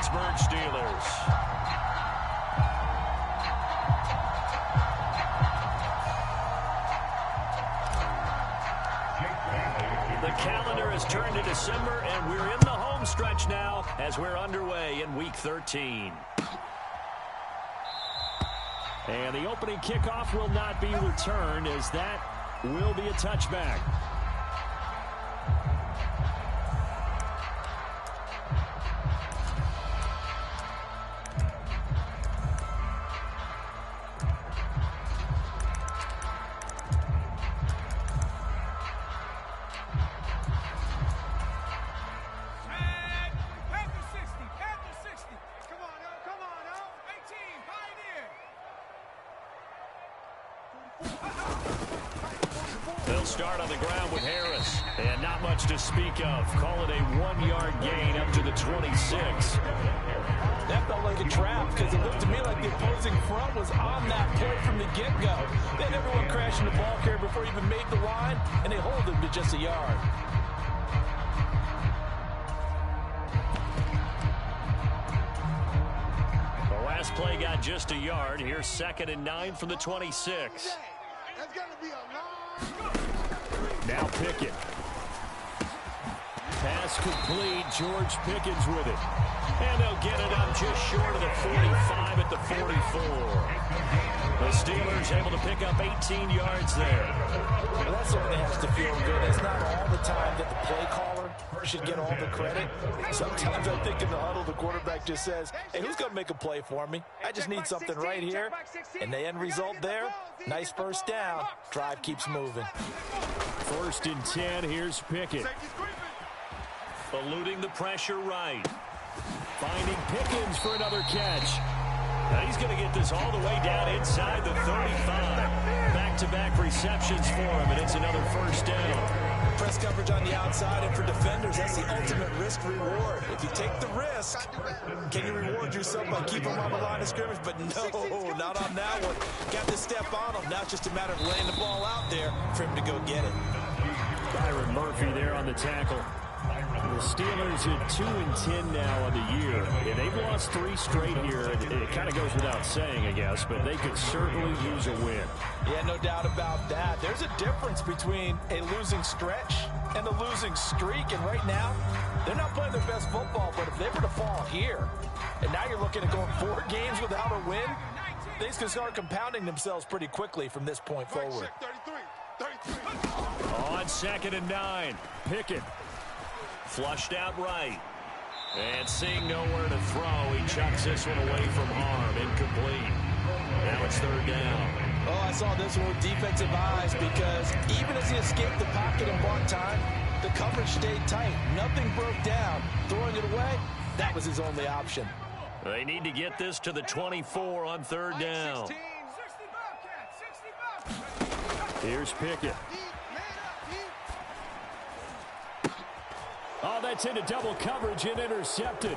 Pittsburgh Steelers. The calendar has turned to December, and we're in the home stretch now as we're underway in Week 13. And the opening kickoff will not be returned, as that will be a touchback. They'll start on the ground with Harris. And not much to speak of. Call it a 1-yard gain up to the 26. That felt like a trap because it looked to me like the opposing front was on that play from the get-go. Then everyone crashing the ball carrier before he even made the line, and they hold him to just a yard. The last play got just a yard. Here's 2nd and 9 from the 26. That's got to be a long... Now Pickett. Pass complete. George Pickens with it. And they'll get it up just short of the 45 at the 44. The Steelers able to pick up 18 yards there. Well, that certainly has to feel good. It's not all the time that the play caller should get all the credit. Sometimes I think in the huddle, the quarterback just says, hey, who's going to make a play for me? I just need something right here. And the end result there, nice first down. Drive keeps moving. 1st and 10. Here's Pickett. Eluding the pressure right. Finding Pickens for another catch. Now he's going to get this all the way down inside the 35. Back-to-back receptions for him, and it's another first down. Press coverage on the outside, and for defenders, that's the ultimate risk-reward. If you take the risk, can you reward yourself by keeping him on the line of scrimmage? But no, not on that one. Got to step on him. Now it's just a matter of laying the ball out there for him to go get it. Byron Murphy there on the tackle. The Steelers at 2-10 now on the year. And they've lost 3 straight here. It kind of goes without saying, I guess, but they could certainly use a win. Yeah, no doubt about that. There's a difference between a losing stretch and a losing streak. And right now, they're not playing their best football, but if they were to fall here, and now you're looking at going 4 games without a win, things can start compounding themselves pretty quickly from this point forward. On 2nd and 9, Pickett. Flushed out right. And seeing nowhere to throw, he chucks this one away from harm. Incomplete. Now it's 3rd down. Oh, I saw this one with defensive eyes because even as he escaped the pocket and bought time, the coverage stayed tight. Nothing broke down. Throwing it away, that was his only option. They need to get this to the 24 on 3rd down. Here's Pickett. Oh, that's into double coverage and intercepted.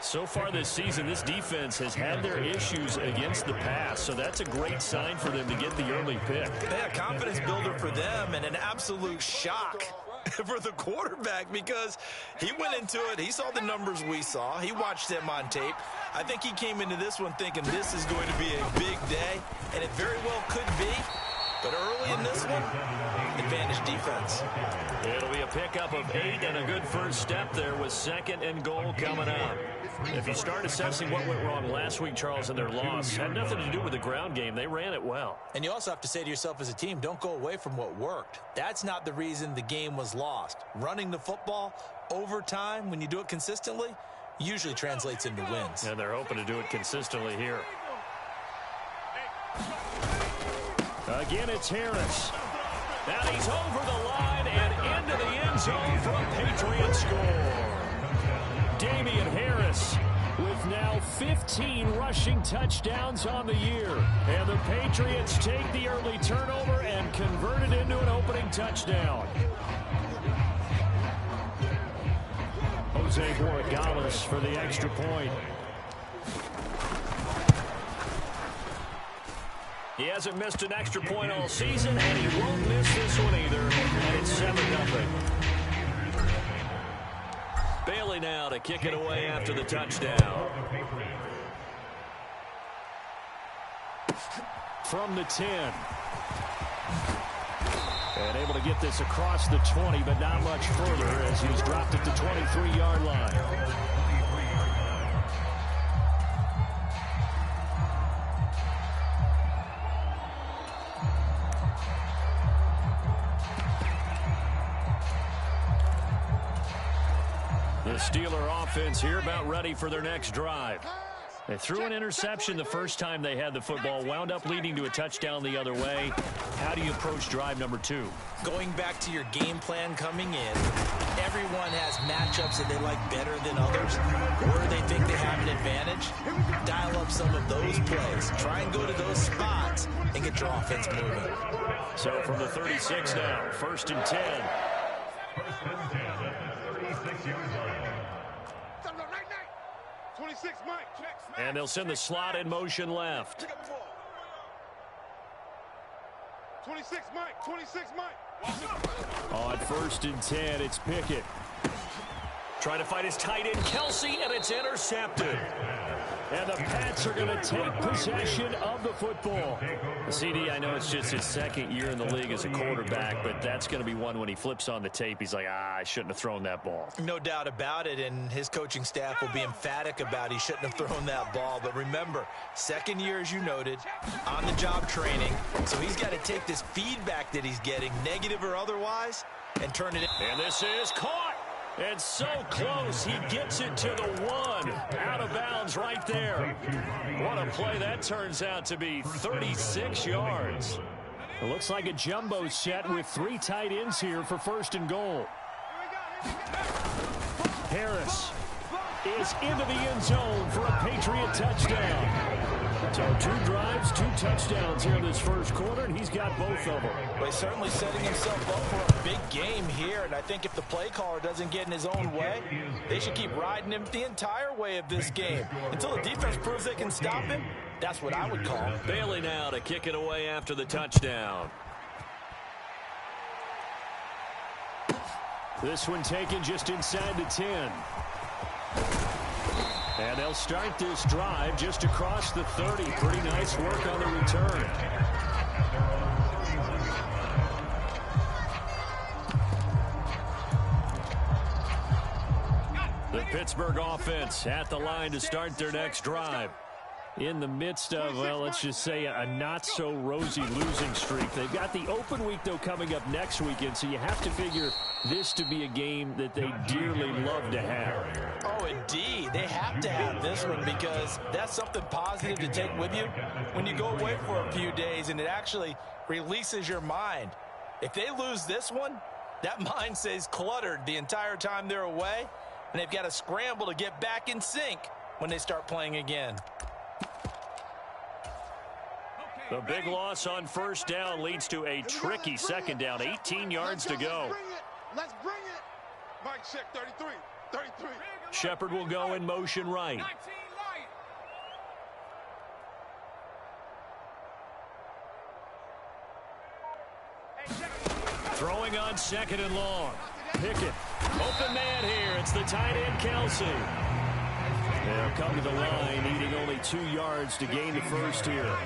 So far this season, this defense has had their issues against the pass, so that's a great sign for them to get the early pick. Yeah, confidence builder for them and an absolute shock for the quarterback because he went into it. He saw the numbers we saw. He watched them on tape. I think he came into this one thinking this is going to be a big day, and it very well could be. But early in this one, advantage defense. It'll be a pickup of 8 and a good first step there with 2nd and goal coming up. If you start assessing what went wrong last week, Charles, in their loss, had nothing to do with the ground game. They ran it well. And you also have to say to yourself as a team, don't go away from what worked. That's not the reason the game was lost. Running the football over time, when you do it consistently, usually translates into wins. And they're hoping to do it consistently here. Again, it's Harris. Now he's over the line and into the end zone for a Patriot score. Damian Harris with now 15 rushing touchdowns on the year. And the Patriots take the early turnover and convert it into an opening touchdown. Jose Borregales for the extra point. He hasn't missed an extra point all season, and he won't miss miss this one either, and it's 7-0. Bailey now to kick it away after the touchdown. From the 10. And able to get this across the 20, but not much further as he's dropped at the 23-yard line. The Steeler offense here about ready for their next drive. They threw an interception the first time they had the football, wound up leading to a touchdown the other way. How do you approach drive number 2? Going back to your game plan coming in, everyone has matchups that they like better than others. Where they think they have an advantage, dial up some of those plays. Try and go to those spots and get your offense moving. So from the 36 now, 1st and 10. 26, Mike. And they'll send the slot in motion left. 26, Mike. 26, Mike. On 1st and 10, it's Pickett. Trying to fight his tight end, Kelsey, and it's intercepted. And the Pats are going to take possession of the football. CD, I know it's just his 2nd year in the league as a quarterback, but that's going to be one when he flips on the tape. He's like, I shouldn't have thrown that ball. No doubt about it, and his coaching staff will be emphatic about he shouldn't have thrown that ball. But remember, 2nd year, as you noted, on-the-job training. So he's got to take this feedback that he's getting, negative or otherwise, and turn it in. And this is caught. And so close, he gets it to the 1. Out of bounds right there. What a play that turns out to be, 36 yards. It looks like a jumbo set with 3 tight ends here for 1st and goal. Harris is into the end zone for a Patriot touchdown. So 2 drives, 2 touchdowns here in this 1st quarter, and he's got both of them. Well, he's certainly setting himself up for a big game here, and I think if the play caller doesn't get in his own way, they should keep riding him the entire way of this game. Until the defense proves they can stop him, that's what I would call. Bailey now to kick it away after the touchdown. This one taken just inside the 10. And they'll start this drive just across the 30. Pretty nice work on the return. The Pittsburgh offense at the line to start their next drive. In the midst of, well, let's just say a not-so-rosy losing streak. They've got the open week, though, coming up next weekend, so you have to figure this to be a game that they dearly love to have. Oh, indeed. They have to have this one because that's something positive to take with you when you go away for a few days, and it actually releases your mind. If they lose this one, that mind stays cluttered the entire time they're away, and they've got to scramble to get back in sync when they start playing again. The big loss on 1st down leads to a tricky 2nd down. 18 yards to go. Let's bring it. Mike, check 33. 33. Shepard will go in motion right. Throwing on 2nd and long. Pickett. Open man here. It's the tight end, Kelsey. They'll come to the line, needing only 2 yards to gain the 1st here.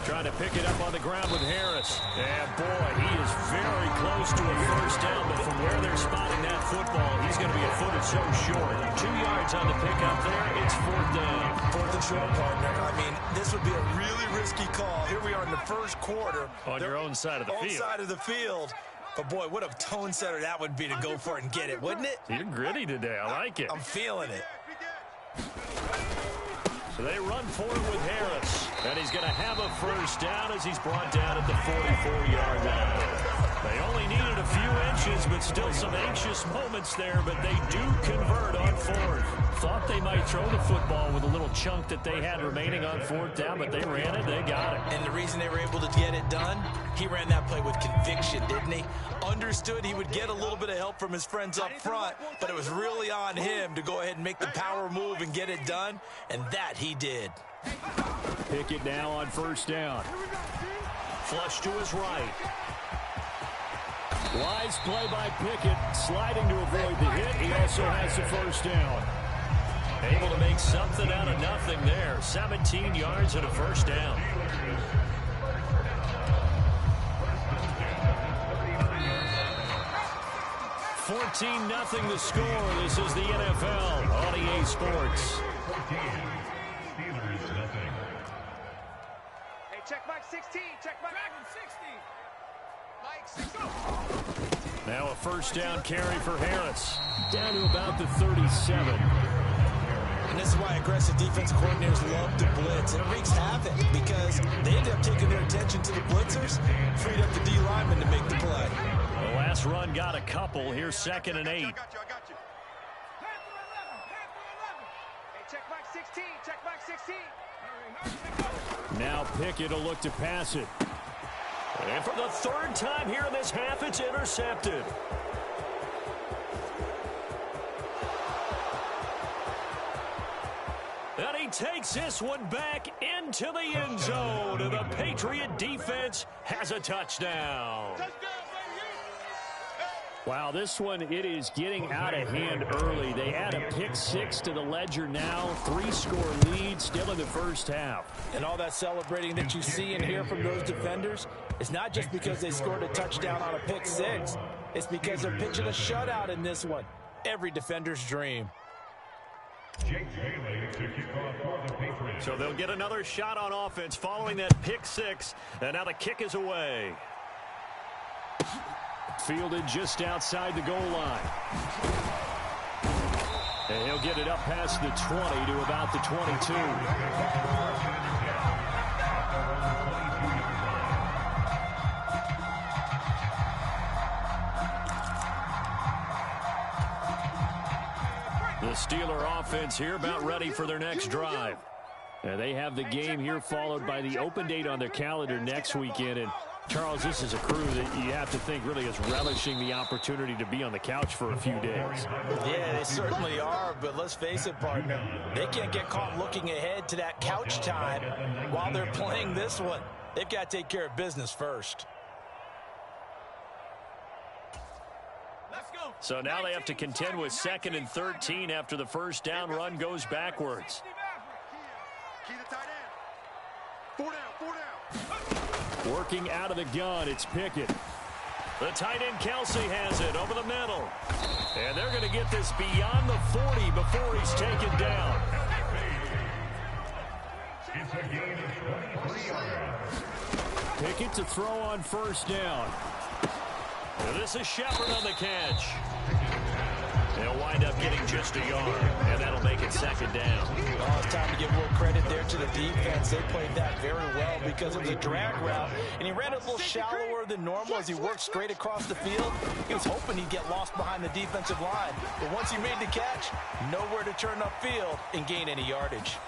Trying to pick it up on the ground with Harris. And boy, he is very close to a 1st down, but from where they're spotting that football, he's going to be a foot or so short. 2 yards on the pickup there. It's 4th down. 4th and short, partner. I mean, this would be a really risky call. Here we are in the 1st quarter. On your own side of the field. Own side of the field. But, boy, what a tone setter that would be to go for it and get it, wouldn't it? You're gritty today. I like it. I'm feeling it. So they run forward with Harris. And he's going to have a 1st down as he's brought down at the 44-yard line. They only needed a few inches, but still some anxious moments there, but they do convert on 4th. Thought they might throw the football with a little chunk that they had remaining on 4th down, but they ran it, they got it. And the reason they were able to get it done, he ran that play with conviction, didn't he? Understood he would get a little bit of help from his friends up front, but it was really on him to go ahead and make the power move and get it done, and that he did. Pickett now on 1st down. Flush to his right. Wise play by Pickett, sliding to avoid the hit. He also has the first down. Able to make something out of nothing there. 17 yards and a first down. $14-0 the score. This is the NFL on EA Sports. Hey, check Mike 16. Check Mike 16. Mike 16. Now a first down carry for Harris. Down to about the 37. And this is why aggressive defense coordinators love to blitz. It wreaks havoc because they end up taking their attention to the blitzers, freed up the D lineman to make the play. The last run got a couple. Here's 2nd and 8. I got you. Hey, check Mike 16. Check Mike 16. Now Pickett will look to pass it. And for the 3rd time here in this half, it's intercepted. And he takes this one back into the end zone. And the Patriot defense has a touchdown. Wow, this one, it is getting out of hand early. They add a pick 6 to the ledger now. 3-score lead still in the first half. And all that celebrating that you see and hear from those defenders, it's not just because they scored a touchdown on a pick 6. It's because they're pitching a shutout in this one. Every defender's dream. So they'll get another shot on offense following that pick 6. And now the kick is away. Fielded just outside the goal line. And he'll get it up past the 20 to about the 22. The Steeler offense here about ready for their next drive. And they have the game here followed by the open date on their calendar next weekend. And Charles, this is a crew that you have to think really is relishing the opportunity to be on the couch for a few days. Yeah, they certainly are, but let's face it, partner. They can't get caught looking ahead to that couch time while they're playing this one. They've got to take care of business first. So now they have to contend with 2nd and 13 after the first down run goes backwards. Key to tight end. 4 down. Working out of the gun, it's Pickett. The tight end Kelsey has it over the middle. And they're going to get this beyond the 40 before he's taken down. Pickett to throw on first down. And this is Shepard on the catch. They'll wind up getting just a yard, and that'll make it 2nd down. Oh, it's time to give a little credit there to the defense. They played that very well because it was a drag route, and he ran a little shallower than normal as he worked straight across the field. He was hoping he'd get lost behind the defensive line, but once he made the catch, nowhere to turn upfield and gain any yardage.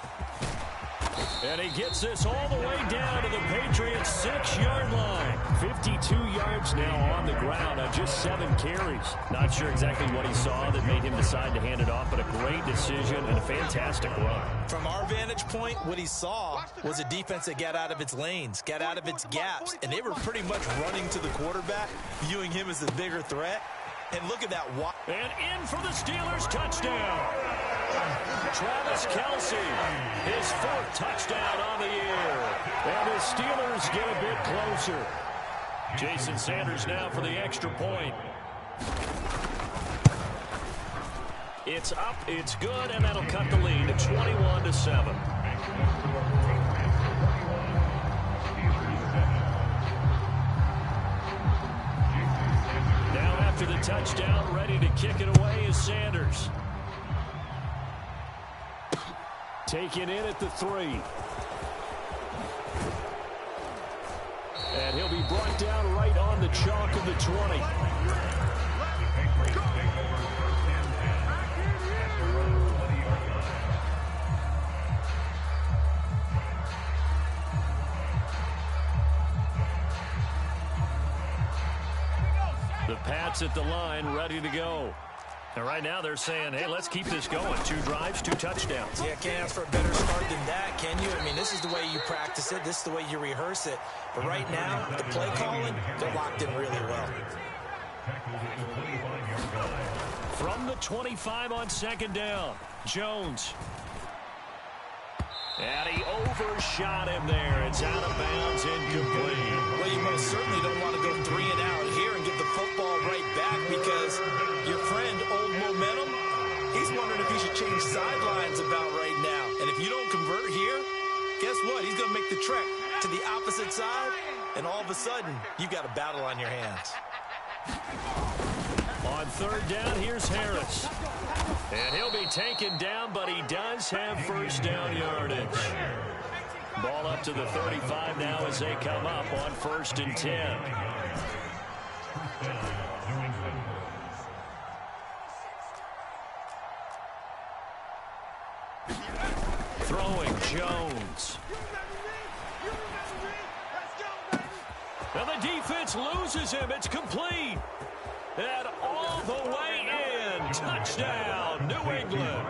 And he gets this all the way down to the Patriots' 6-yard line. 52 yards now on the ground on just 7 carries. Not sure exactly what he saw that made him decide to hand it off, but a great decision and a fantastic run. From our vantage point, what he saw was a defense that got out of its lanes, got out of its gaps, and they were pretty much running to the quarterback, viewing him as the bigger threat. And look at that. And in for the Steelers, touchdown. Travis Kelce, his 4th touchdown on the year. And the Steelers get a bit closer. Jason Sanders now for the extra point. It's up, it's good, and that'll cut the lead to 21-7. Now after the touchdown, ready to kick it away is Sanders. Taken in at the 3. And he'll be brought down right on the chalk of the 20. The Pats at the line, ready to go. And right now they're saying, hey, let's keep this going. 2 drives, 2 touchdowns. Yeah, can't ask for a better start than that, can you? I mean, this is the way you practice it. This is the way you rehearse it. But right now, the play calling, they're locked in really well. From the 25 on 2nd down, Jones. And he overshot him there. It's out of bounds, incomplete. Well, you most certainly don't want to go 3 and out here and get the football right back because your friend, Old Momentum, he's wondering if he should change sidelines about right now. And if you don't convert here, guess what? He's going to make the trek to the opposite side, and all of a sudden, you've got a battle on your hands. On 3rd down, here's Harris. And he'll be taken down, but he does have first down yardage. Ball up to the 35 now as they come up on 1st and 10. Throwing Jones. And the defense loses him. It's complete. And all the way in. Touchdown, New England.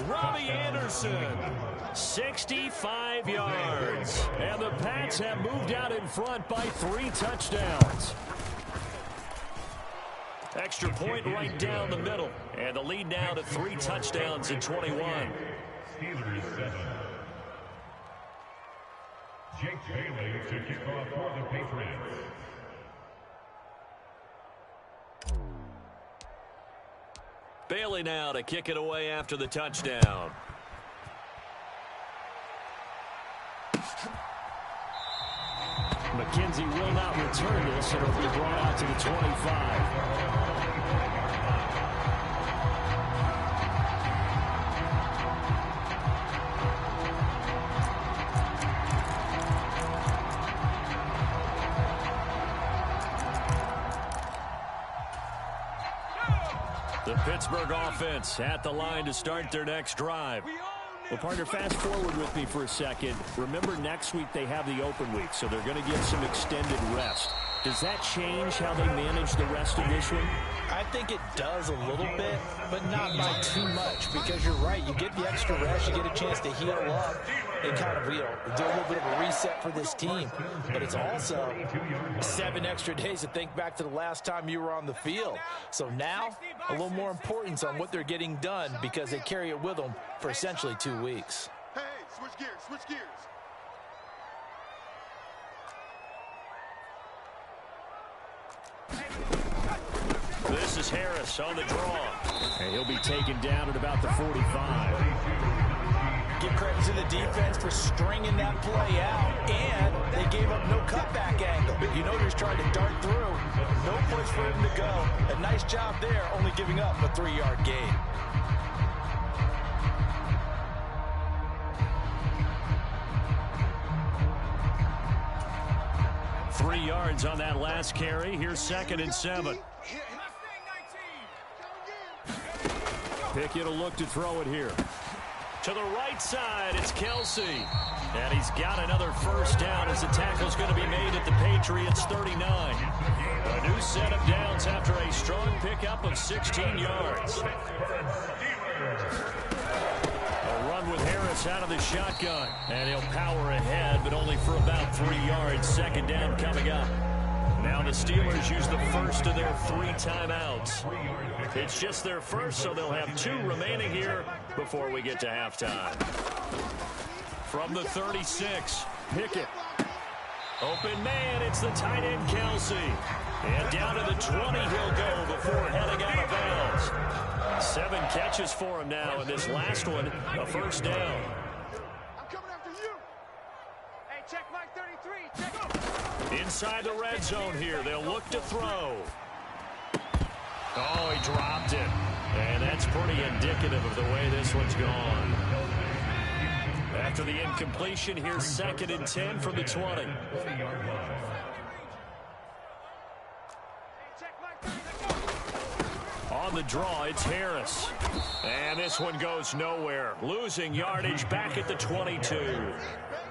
Robbie Anderson, 65 yards. And the Pats have moved out in front by 3 touchdowns. Extra point right down the middle. And the lead now to 3 touchdowns at 21. Steelers 7. Jake Bailey to kick off for the Patriots. Bailey now to kick it away after the touchdown. McKenzie will not return this, and it'll be brought out to the 25. The Pittsburgh offense at the line to start their next drive. Well, partner, fast forward with me for a second. Remember, next week they have the open week, so they're going to get some extended rest. Does that change how they manage the rest of this one? I think it does a little bit, but not by too much, because you're right. You get the extra rest, you get a chance to heal up and kind of, do a little bit of a reset for this team. But it's also 7 extra days to think back to the last time you were on the field. So now, a little more importance on what they're getting done because they carry it with them for essentially 2 weeks. Hey, switch gears, switch gears. This is Harris on the draw. And he'll be taken down at about the 45. Give credit to the defense for stringing that play out, and they gave up no cutback angle. You know, he's trying to dart through. No place for him to go. A nice job there, only giving up a 3-yard gain. Three yards on that last carry. Here's 2nd and 7. Pickett will look to throw it here. To the right side, it's Kelsey. And he's got another first down as the tackle's going to be made at the Patriots' 39. A new set of downs after a strong pickup of 16 yards. A run with Harris out of the shotgun. And he'll power ahead, but only for about 3 yards. 2nd down coming up. Now the Steelers use the first of their 3 timeouts. It's just their first, so they'll have 2 remaining here before we get to halftime. From the 36, Pickett. Open man, it's the tight end Kelsey. And down to the 20 he'll go before heading out of bounds. 7 catches for him now, and this last one, a first down. I'm coming after you. Hey, check Mike 33. Check. Inside the red zone here, they'll look to throw. Oh, he dropped it. And that's pretty indicative of the way this one's gone. After the incompletion, here's 2nd and 10 from the 20. On the draw, it's Harris. And this one goes nowhere. Losing yardage back at the 22.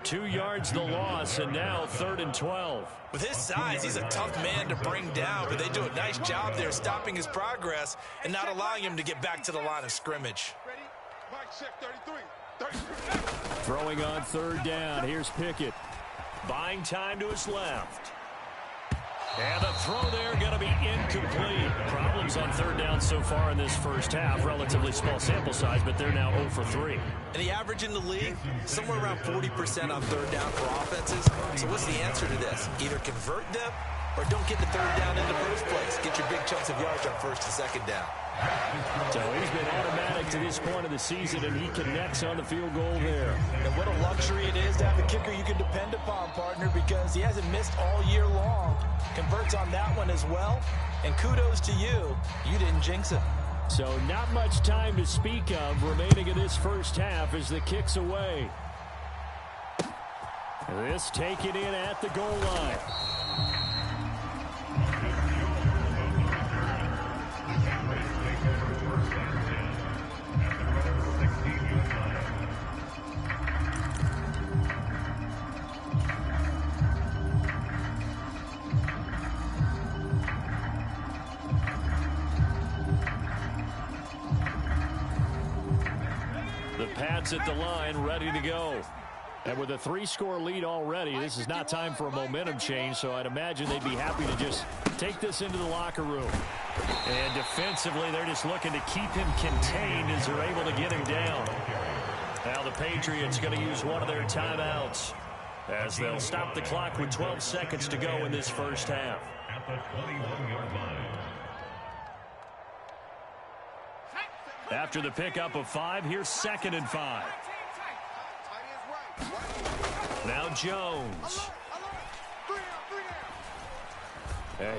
2 yards the loss, and now 3rd and 12. With his size, he's a tough man to bring down, but they do a nice job there stopping his progress and not allowing him to get back to the line of scrimmage. Ready? Mike check 33. Throwing on 3rd down. Here's Pickett. Buying time to his left. And the throw there going to be incomplete. Problems on 3rd down so far in this first half. Relatively small sample size, but they're now 0 for 3. And the average in the league, somewhere around 40% on 3rd down for offenses. So what's the answer to this? Either convert them or don't get the 3rd down in the first place. Get your big chunks of yards on 1st and 2nd down. So he's been automatic to this point of the season, and he connects on the field goal there. And what a luxury it is to have a kicker you can depend upon, partner, because he hasn't missed all year long. Converts on that one as well. And kudos to you. You didn't jinx it. So not much time to speak of remaining in this first half as the kick's away. This taken in at the goal line. The Pats at the line, ready to go. And with a 3-score lead already, this is not time for a momentum change, so I'd imagine they'd be happy to just take this into the locker room. And defensively, they're just looking to keep him contained as they're able to get him down. Now the Patriots going to use one of their timeouts as they'll stop the clock with 12 seconds to go in this first half. At the 21-yard line. After the pickup of 5, here's 2nd and 5. Now Jones.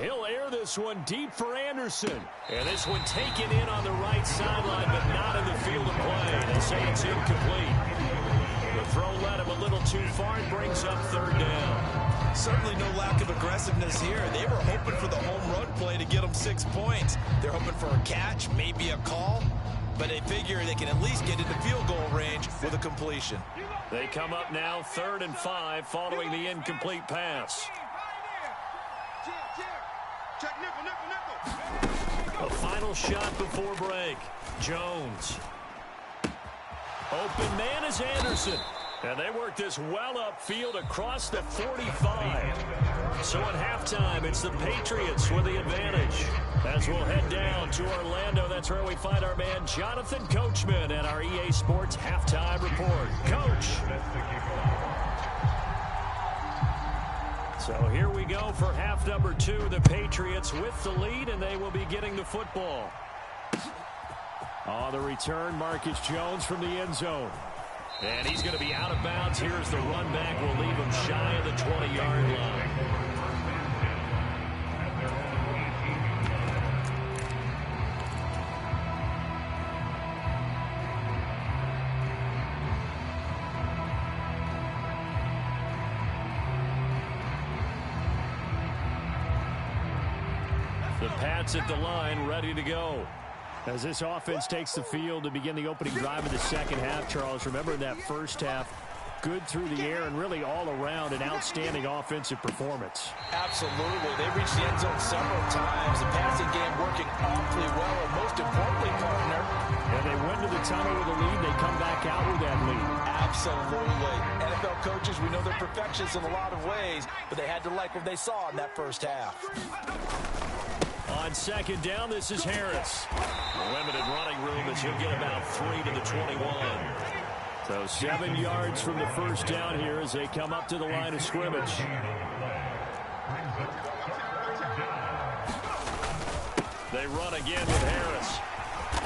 He'll air this one deep for Anderson. And this one taken in on the right sideline, but not in the field of play. They say it's incomplete. The throw led him a little too far and brings up 3rd down. Certainly no lack of aggressiveness here. They were hoping for the home run play to get them 6 points. They're hoping for a catch, maybe a call. But they figure they can at least get into field goal range with a completion. They come up now 3rd and 5 following the incomplete pass. Check nickel. A final shot before break. Jones. Open man is Anderson. And they work this well upfield across the 45. So at halftime, it's the Patriots with the advantage. As we'll head down to Orlando, that's where we find our man Jonathan Coachman at our EA Sports Halftime Report. Coach. So here we go for half number 2. The Patriots with the lead, and they will be getting the football. On the return, Marcus Jones from the end zone. And he's going to be out of bounds. Here's the run back. We'll leave him shy of the 20-yard line. The Pats at the line, ready to go. As this offense takes the field to begin the opening drive of the second half, Charles, remember in that first half, good through the air and really all around an outstanding offensive performance. Absolutely. They reached the end zone several times. The passing game working awfully well, and most importantly, partner. And they went to the tunnel with a lead. They come back out with that lead. Absolutely. NFL coaches, we know they're perfectionists in a lot of ways, but they had to like what they saw in that first half. On 2nd down, this is Harris. Limited running room as he'll get about 3 to the 21. So 7 yards from the first down here as they come up to the line of scrimmage. They run again with Harris.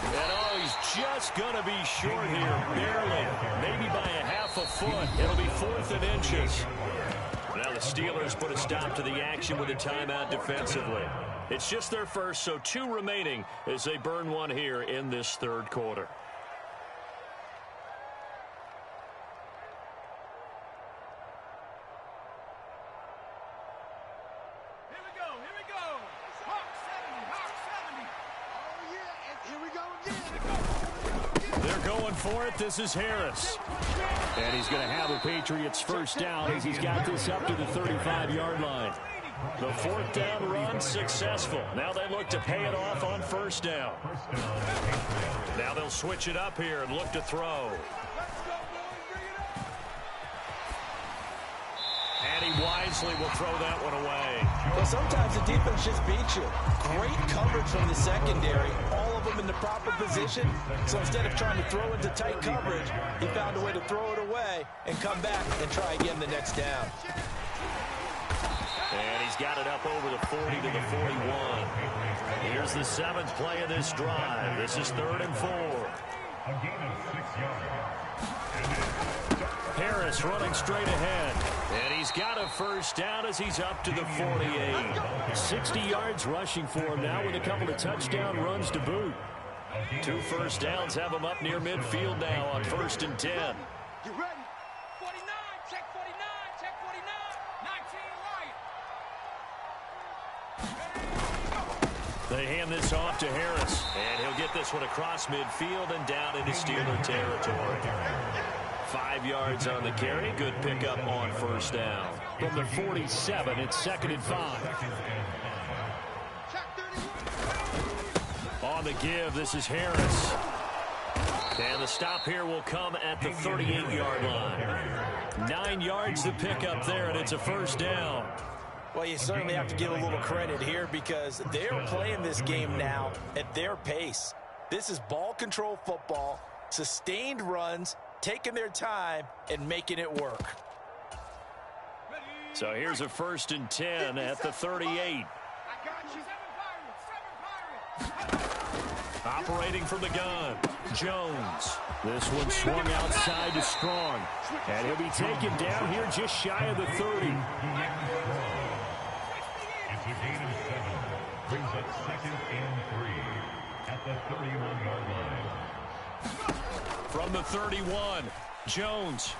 And oh, he's just going to be short here, barely. Maybe by a half a foot. It'll be 4th and inches. Now the Steelers put a stop to the action with a timeout defensively. It's just their first, so 2 remaining as they burn one here in this third quarter. Here we go. Hawk 70. Oh, yeah, and here we go again. They're going for it. This is Harris. And he's going to have a Patriots first down as he's got this up to the 35-yard line. The fourth down run successful. Now they look to pay it off on first down. Now they'll switch it up here and look to throw. And he wisely will throw that one away. Well, sometimes the defense just beats you. Great coverage from the secondary. All of them in the proper position. So instead of trying to throw into tight coverage, he found a way to throw it away and come back and try again the next down. And he's got it up over the 40 to the 41. Here's the 7th play of this drive. This is 3rd and 4. A gain of 6 yards. Harris running straight ahead. And he's got a first down as he's up to the 48. 60 yards rushing for him now with a couple of touchdown runs to boot. 2 first downs have him up near midfield now on 1st and 10. You ready? 49, check 49, check 49, 19 right. They hand this off to Harris. And he'll get this one across midfield and down into Steeler territory. 5 yards on the carry. Good pickup on first down. From the 47, it's 2nd and 5. On the give, this is Harris. And the stop here will come at the 38-yard line. 9 yards to pick up there, and it's a first down. Well, you certainly have to give a little credit here because they're playing this game now at their pace. This is ball control football, sustained runs, taking their time and making it work. So here's a 1st and 10 at the 38. Operating from the gun, Jones. This one swung outside to Strong. And he'll be taken down here just shy of the 30. It's a gain of 7. Brings up 2nd and 3 at the 31-yard line. From the 31, Jones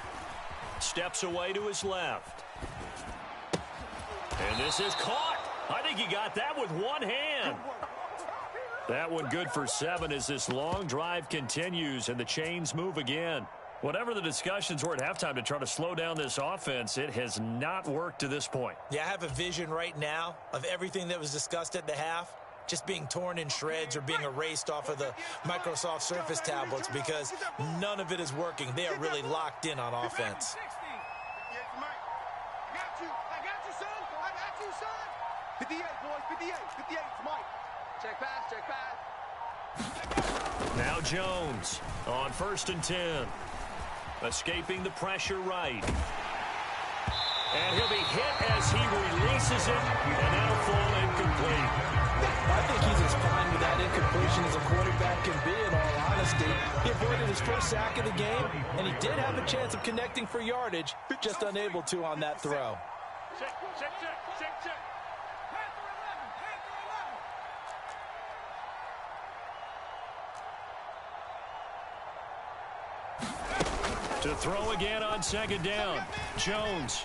steps away to his left. And this is caught. I think he got that with one hand. That one good for 7 as this long drive continues and the chains move again. Whatever the discussions were at halftime to try to slow down this offense, it has not worked to this point. Yeah, I have a vision right now of everything that was discussed at the half just being torn in shreds or being erased off of the Microsoft Surface tablets because none of it is working. They are really locked in on offense. I got you, son. 58, boys, 58. 58, it's Mike. Check pass, check pass. Now Jones on 1st and 10. Escaping the pressure right. And he'll be hit as he releases it, and that'll fall incomplete. I think he's as fine with that incompletion as a quarterback can be, in all honesty. He avoided his first sack of the game, and he did have a chance of connecting for yardage, just unable to on that throw. Check. To throw again on 2nd down. Jones.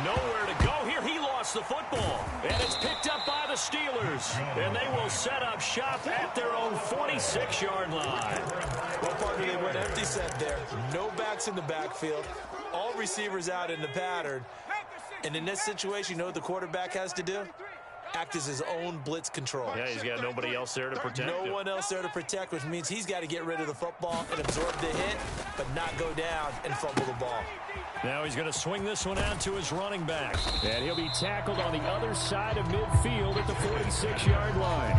Nowhere to go here. He lost the football. And it's picked up by the Steelers. And they will set up shop at their own 46-yard line. Well, partner, they went empty set there. No backs in the backfield. All receivers out in the pattern. And in this situation, you know what the quarterback has to do? Act as his own blitz control. Yeah, he's got nobody else there to protect him. No one else there to protect, which means he's got to get rid of the football and absorb the hit, but not go down and fumble the ball. Now he's going to swing this one out to his running back. And he'll be tackled on the other side of midfield at the 46-yard line.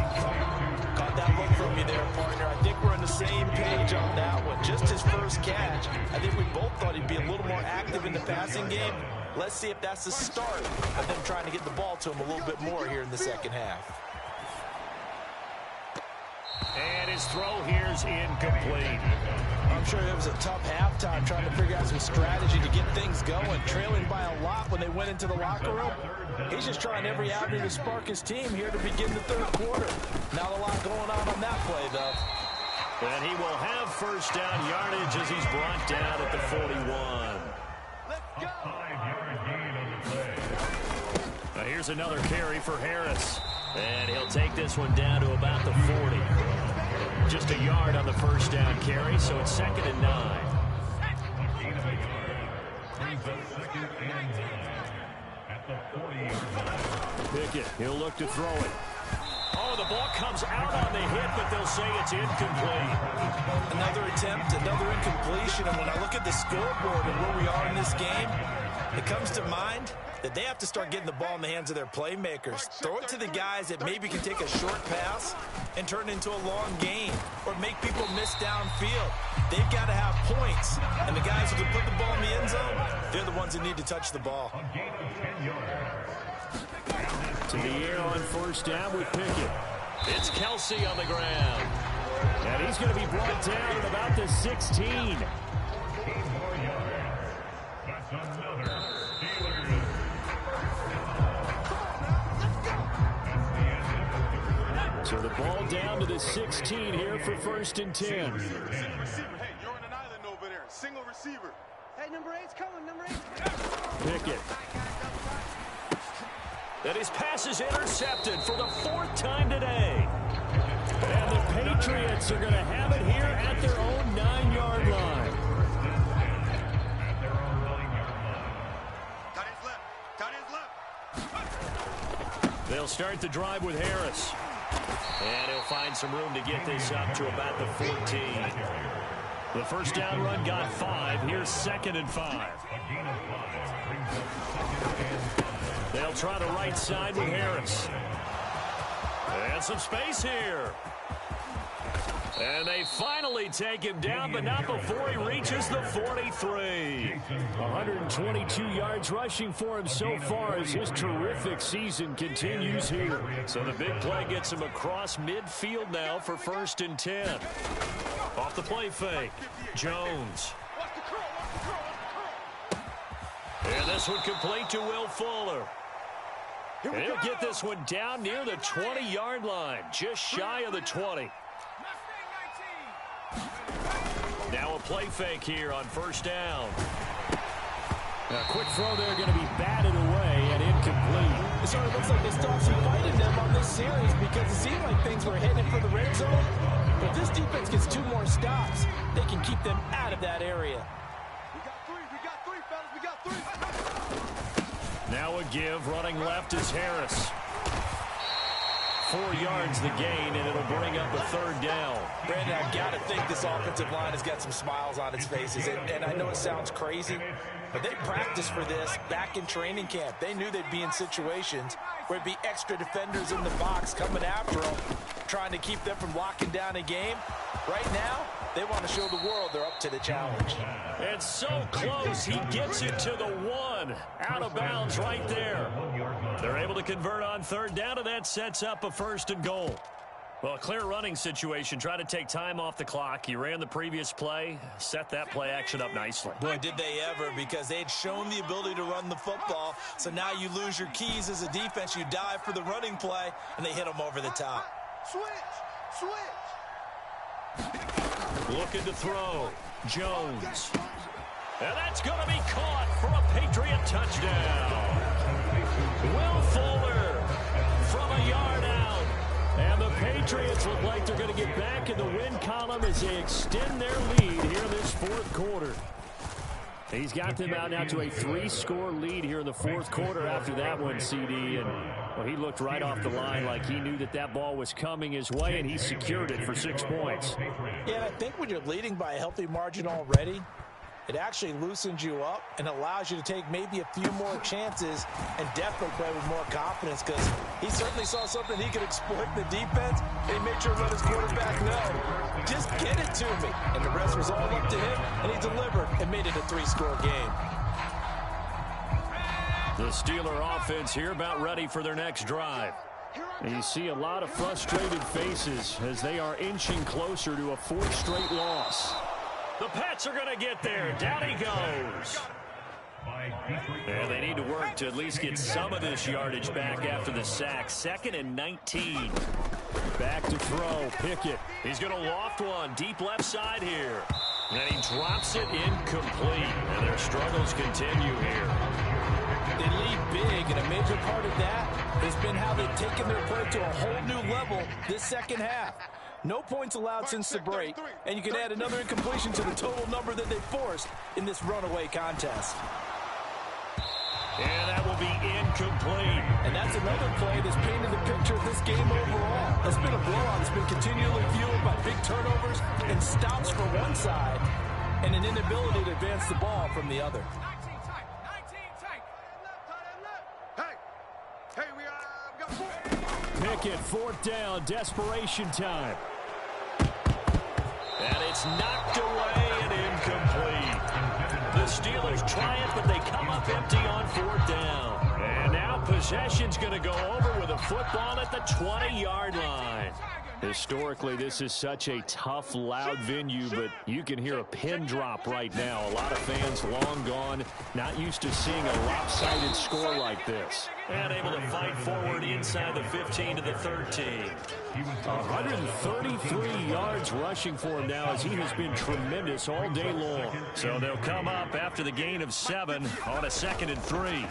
Caught that look from you there, partner. I think we're on the same page on that one. Just his first catch. I think we both thought he'd be a little more active in the passing game. Let's see if that's the start of them trying to get the ball to him a little bit more here in the second half. And his throw here's incomplete. I'm sure it was a tough halftime trying to figure out some strategy to get things going. Trailing by a lot when they went into the locker room. He's just trying every avenue to spark his team here to begin the third quarter. Not a lot going on that play, though. And he will have first down yardage as he's brought down at the 41. Let's go. A 5-yard gain on the play. Now here's another carry for Harris. And he'll take this one down to about the 40. Just a yard on the first down carry, so it's 2nd and 9. Pickett, he'll look to throw it. Oh, the ball comes out on the hit, but they'll say it's incomplete. Another attempt, another incompletion, and when I look at the scoreboard and where we are in this game, it comes to mind that they have to start getting the ball in the hands of their playmakers. Throw it to the guys that maybe can take a short pass and turn it into a long gain or make people miss downfield. They've got to have points, and the guys who can put the ball in the end zone, they're the ones that need to touch the ball. To the air on first down with Pickett. It's Kelsey on the ground. And he's going to be brought down at about the 16. So the ball down to the 16 here for 1st and 10. Hey, you're on an island over there. Single receiver. Hey, number 8's coming. Number 8's Pickett. And his pass is intercepted for the 4th time today. And the Patriots are going to have it here at their own 9-yard line. Tight ends left. Tight ends left. They'll start the drive with Harris. And he'll find some room to get this up to about the 14. The first down run got 5. Here's 2nd and 5. They'll try the right side with Harris. And some space here. And they finally take him down, but not before he reaches the 43. 122 yards rushing for him so far as his terrific season continues here. So the big play gets him across midfield now for 1st and 10. Off the play fake, Jones. And this one complete to Will Fuller. And he'll get this one down near the 20-yard line, just shy of the 20. Now a play fake here on first down. A quick throw there going to be batted away and incomplete. It sort of looks like they stopped fighting them on this series because it seemed like things were headed for the red zone. But if this defense gets 2 more stops, they can keep them out of that area. We got three, fellas. We got 3. Now a give. Running left is Harris. 4 yards the gain, and it'll bring up a 3rd down. Brandon, I've got to think this offensive line has got some smiles on its faces. And I know it sounds crazy, but they practiced for this back in training camp. They knew they'd be in situations where it'd be extra defenders in the box coming after them, trying to keep them from locking down a game. Right now, they want to show the world they're up to the challenge. And so close, he gets it to the 1. Out of bounds right there. They're able to convert on 3rd down, and that sets up a 1st and goal. Well, a clear running situation. Try to take time off the clock. You ran the previous play, set that play action up nicely. Boy, did they ever, because they had shown the ability to run the football. So now you lose your keys as a defense. You dive for the running play, and they hit them over the top. Switch. Looking to throw. Jones. And that's going to be caught for a Patriot touchdown. Will Fuller from a yard out. And the Patriots look like they're going to get back in the win column as they extend their lead here in this 4th quarter. He's got them out now to a 3-score lead here in the 4th quarter after that one, CD. And well, he looked right off the line like he knew that that ball was coming his way, and he secured it for 6 points. Yeah, and I think when you're leading by a healthy margin already, it actually loosens you up and allows you to take maybe a few more chances and definitely play with more confidence, because he certainly saw something he could exploit in the defense, and he made sure to let his quarterback know, just get it to me. And the rest was all up to him, and he delivered and made it a 3-score game. The Steeler offense here about ready for their next drive. And you see a lot of frustrated faces as they are inching closer to a 4th straight loss. The Pats are going to get there. Down he goes. And they need to work to at least get some of this yardage back after the sack. 2nd and 19. Back to throw. Pickett. He's going to loft one deep left side here. And he drops it incomplete. And their struggles continue here. They lead big, and a major part of that has been how they've taken their play to a whole new level this second half. No points allowed since the break, and you can add another incompletion to the total number that they forced in this runaway contest. And that will be incomplete. And that's another play that's painted the picture of this game overall. It's been a blowout that's been continually fueled by big turnovers and stops from one side and an inability to advance the ball from the other. Hey, we got 4. Pickett, 4th down, desperation time. And it's knocked away and incomplete. The Steelers triumph, but they come up empty on 4th down. And now possession's going to go over with a football at the 20-yard line. Historically, this is such a tough, loud venue, but you can hear a pin drop right now. A lot of fans long gone, not used to seeing a lopsided score like this. And able to fight forward inside the 15 to the 13. 133 yards rushing for him now as he has been tremendous all day long. So they'll come up after the gain of 7 on a 2nd and 3.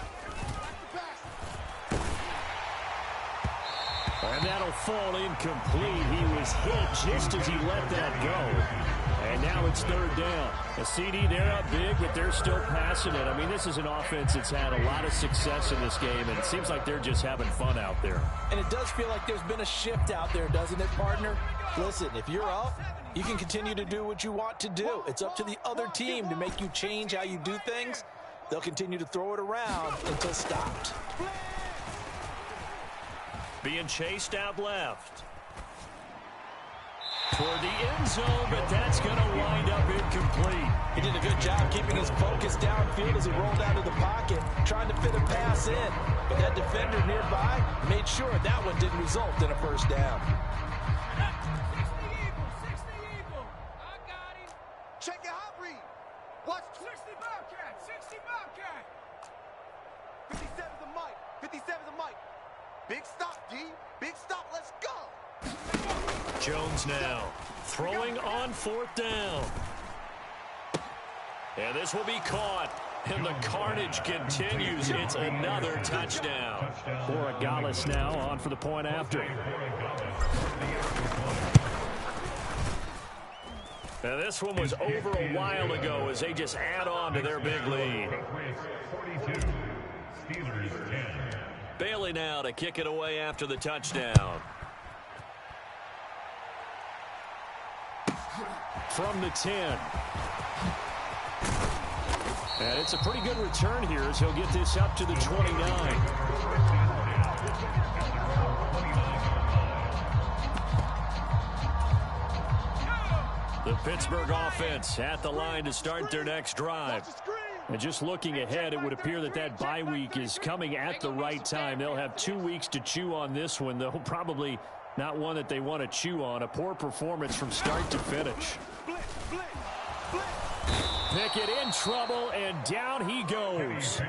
And that'll fall incomplete. He was hit just as he let that go. And now it's 3rd down. A CD, they're up big, but they're still passing it. I mean, this is an offense that's had a lot of success in this game, and it seems like they're just having fun out there. And it does feel like there's been a shift out there, doesn't it, partner? Listen, if you're up, you can continue to do what you want to do. It's up to the other team to make you change how you do things. They'll continue to throw it around until stopped. Being chased out left. Toward the end zone, but that's going to wind up incomplete. He did a good job keeping his focus downfield as he rolled out of the pocket, trying to fit a pass in. But that defender nearby made sure that one didn't result in a 1st down. Check your hot read. Watch 60 Bobcat, 60 Bobcat. 57's the mic. 57's the mic. Big stop, D. Big stop. Let's go. Jones now throwing on 4th down. And this will be caught. And the carnage continues. It's another touchdown. Borregales now on for the point after. Now this one was over a while ago as they just add on to their big lead. Bailey now to kick it away after the touchdown. From the 10. And it's a pretty good return here as he'll get this up to the 29. The Pittsburgh offense at the line to start their next drive. And just looking ahead, it would appear that that bye week is coming at the right time. They'll have 2 weeks to chew on this one, though probably not one that they want to chew on. A poor performance from start to finish. Pickett in trouble, and down he goes.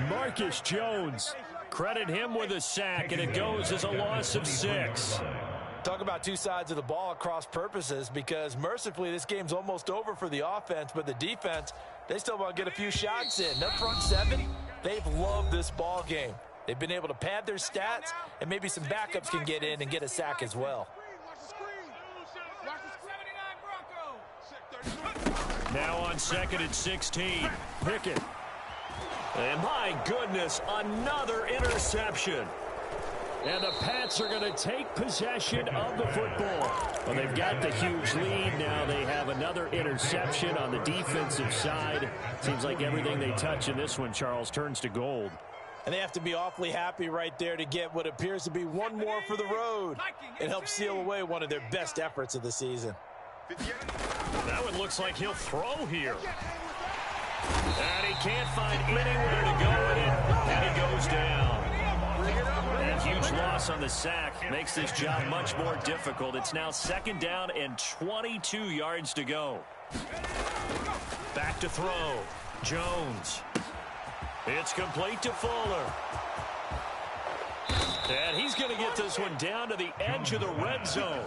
Marcus Jones, credit him with a sack, and it goes as a loss of 6. Talk about two sides of the ball at cross purposes, because mercifully this game's almost over for the offense, but the defense, they still want to get a few shots in. That front 7, they've loved this ball game. They've been able to pad their stats, and maybe some backups can get in and get a sack as well. Now on 2nd and 16, Pickett. And my goodness, another interception. And the Pats are going to take possession of the football. Well, they've got the huge lead. Now they have another interception on the defensive side. Seems like everything they touch in this one, Charles, turns to gold. And they have to be awfully happy right there to get what appears to be one more for the road. It helps seal away one of their best efforts of the season. That one looks like he'll throw here. And he can't find anywhere to go with it. And he goes down. And a huge loss on the sack makes this job much more difficult. It's now 2nd down and 22 yards to go. Back to throw. Jones. It's complete to Fuller. And he's going to get this one down to the edge of the red zone.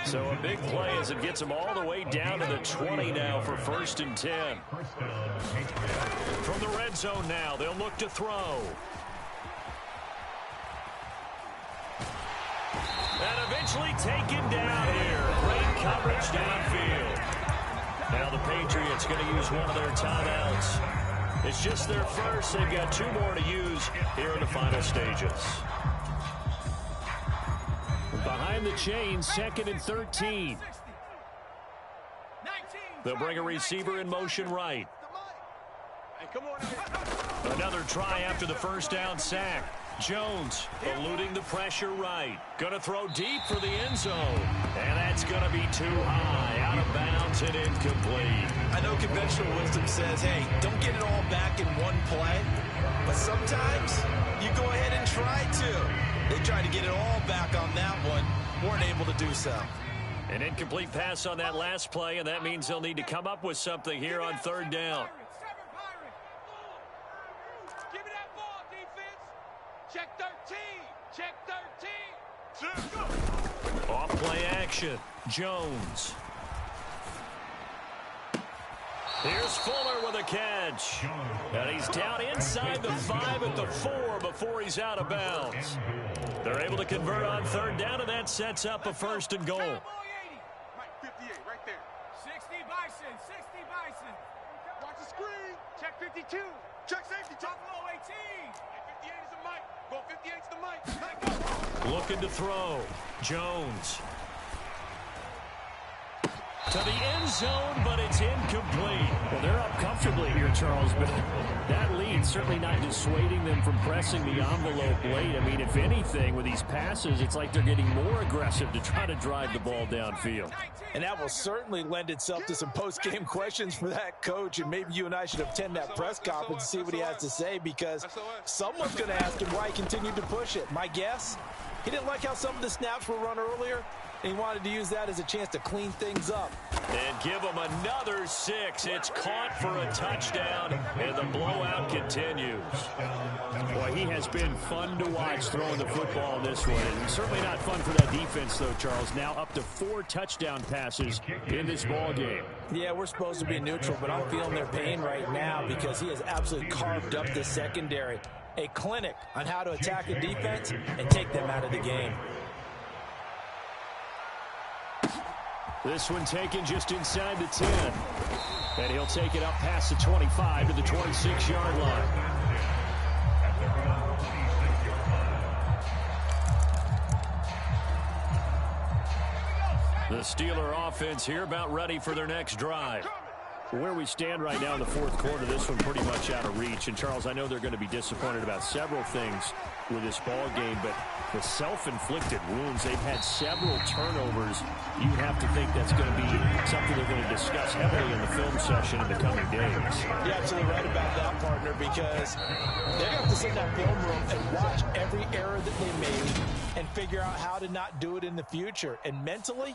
So a big play as it gets him all the way down to the 20 now for 1st and 10. From the red zone now, they'll look to throw. And a eventually taken down here. Great coverage downfield. Now the Patriots going to use one of their timeouts. It's just their first. They've got 2 more to use here in the final stages. Behind the chains, 2nd and 13. They'll bring a receiver in motion right. Another try after the first down sack. Jones eluding the pressure right. Going to throw deep for the end zone. And that's going to be too high. Out of bounds and incomplete. I know conventional wisdom says, hey, don't get it all back in one play. But sometimes you go ahead and try to. They tried to get it all back on that one. Weren't able to do so. An incomplete pass on that last play, and that means they'll need to come up with something here on 3rd down. Give me that ball, defense. Check 13. Check 13. Off play action. Jones. Here's Fuller with a catch. And he's down inside the 5 at the 4 before he's out of bounds. They're able to convert on 3rd down, and that sets up a 1st and goal. Right, 58, right there. 60 Bison, 60 Bison. Watch the screen. Check 52. Check safety. Check. Buffalo 18. 58 is the mic. Go 58 is the mic. Looking to throw. Jones. To the end zone, but it's incomplete. Well, they're up comfortably here, Charles, but that lead certainly not dissuading them from pressing the envelope late. I mean, if anything, with these passes, it's like they're getting more aggressive to try to drive the ball downfield. And that will certainly lend itself to some post-game questions for that coach, and maybe you and I should attend that press conference and see what he has to say, because someone's going to ask him why he continued to push it. My guess, he didn't like how some of the snaps were run earlier, and he wanted to use that as a chance to clean things up. And give him another 6. It's caught for a touchdown, and the blowout continues. Boy, he has been fun to watch throwing the football this way. And certainly not fun for that defense, though, Charles. Now up to 4 touchdown passes in this ball game. Yeah, we're supposed to be neutral, but I'm feeling their pain right now because he has absolutely carved up the secondary. A clinic on how to attack a defense and take them out of the game. This one taken just inside the 10. And he'll take it up past the 25 to the 26-yard line. The Steeler offense here about ready for their next drive. Where we stand right now in the 4th quarter, this one pretty much out of reach. And, Charles, I know they're going to be disappointed about several things with this ball game, but the self-inflicted wounds, they've had several turnovers. You have to think that's going to be something they're going to discuss heavily in the film session in the coming days. You're absolutely right about that, partner, because they're going to have to sit in that film room and watch every error that they made and figure out how to not do it in the future. And mentally,